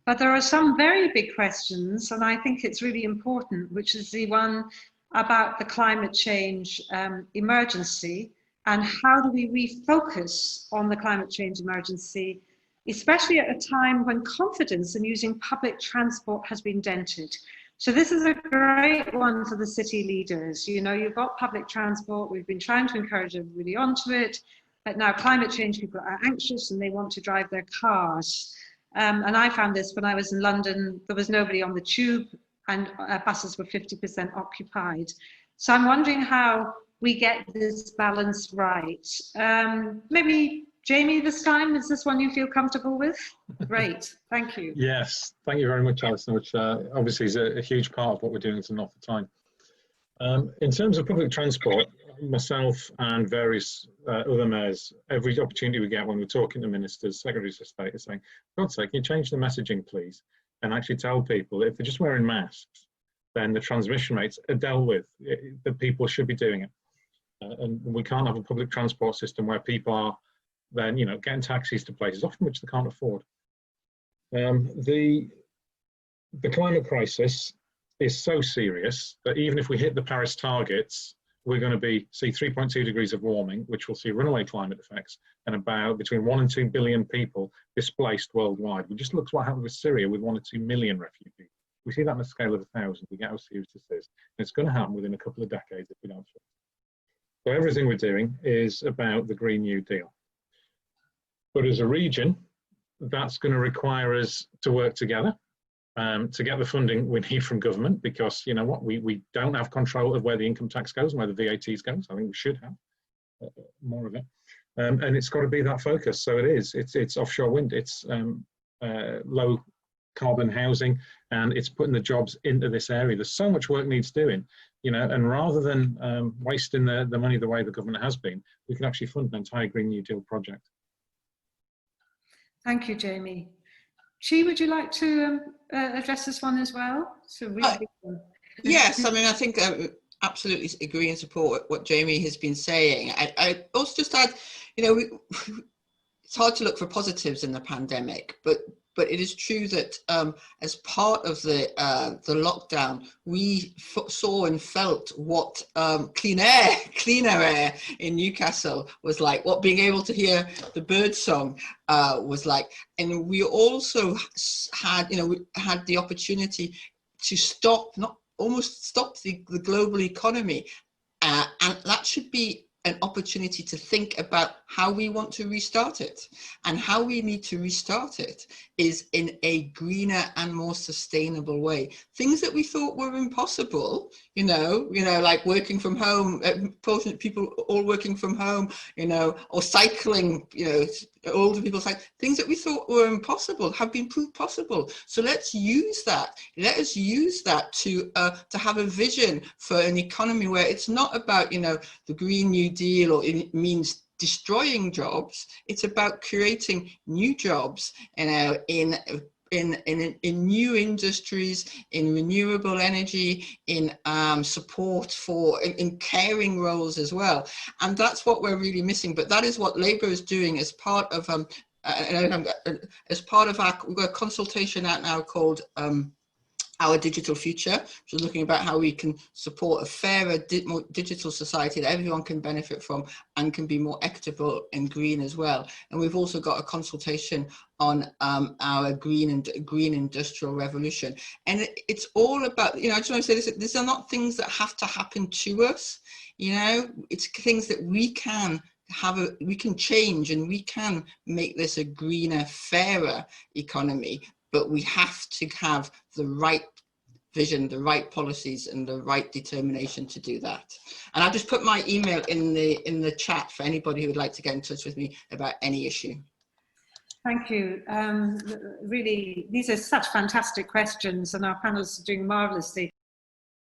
But there are some very big questions, and I think it's really important, which is the one about the climate change emergency, and how do we refocus on the climate change emergency, especially at a time when confidence in using public transport has been dented. So this is a great one for the city leaders. You know, you've got public transport, we've been trying to encourage everybody onto it, but now climate change people are anxious and they want to drive their cars. And I found this when I was in London, there was nobody on the tube and buses were 50% occupied. So I'm wondering how we get this balance right. Maybe Jamie this time, is this one you feel comfortable with? Great, thank you. Yes, thank you very much, Alison, which obviously is a huge part of what we're doing as an North of Tyne. In terms of public transport, myself and various other mayors, every opportunity we get when we're talking to ministers, secretaries of state, is saying, for God's sake, can you change the messaging, please? And actually tell people that if they're just wearing masks, then the transmission rates are dealt with, that people should be doing it. And we can't have a public transport system where people are then, you know, getting taxis to places, often which they can't afford. The climate crisis is so serious that even if we hit the Paris targets, we're going to see 3.2 degrees of warming, which will see runaway climate effects, and about between 1 and 2 billion people displaced worldwide. We just look at what happened with Syria with 1 or 2 million refugees. We see that on a scale of 1,000. We get how serious this is. And it's going to happen within a couple of decades if we don't fix it. So everything we're doing is about the Green New Deal. But as a region, that's going to require us to work together. To get the funding we need from government, because you know what, we don't have control of where the income tax goes and where the VATs go, so I think we should have more of it, and it's got to be that focus. So it's offshore wind, it's low carbon housing, and it's putting the jobs into this area. There's so much work needs doing, you know, and rather than wasting the money the way the government has been, we can actually fund an entire Green New Deal project. Thank you, Jamie. Chi, would you like to address this one as well? So really yes, I mean, I think absolutely agree and support what Jamie has been saying. I also just add, you know, it's hard to look for positives in the pandemic, but it is true that as part of the lockdown, we saw and felt what cleaner air in Newcastle was like, what being able to hear the bird song was like. And we also had, you know, we had the opportunity to almost stop the global economy. And that should be an opportunity to think about how we want to restart it, and how we need to restart it is in a greener and more sustainable way. Things that we thought were impossible, you know, like working from home, fortunate people all working from home, you know, or cycling, you know, older people cycle, things that we thought were impossible have been proved possible. So let's use that. Let us use that to have a vision for an economy where it's not about, you know, the Green New Deal, or it means destroying jobs. It's about creating new jobs, you know, in new industries, in renewable energy, in support for, in caring roles as well. And that's what we're really missing. But that is what Labour is doing as part of our, we've got a consultation out now called Our Digital Future, which is looking about how we can support a fairer, more digital society that everyone can benefit from and can be more equitable and green as well. And we've also got a consultation on our green industrial revolution. And it's all about, you know, I just want to say this, these are not things that have to happen to us, you know, it's things that we can we can change, and we can make this a greener, fairer economy. But we have to have the right vision, the right policies, and the right determination to do that. And I've just put my email in the chat for anybody who would like to get in touch with me about any issue. Thank you. Really, these are such fantastic questions, and our panelists are doing marvellously.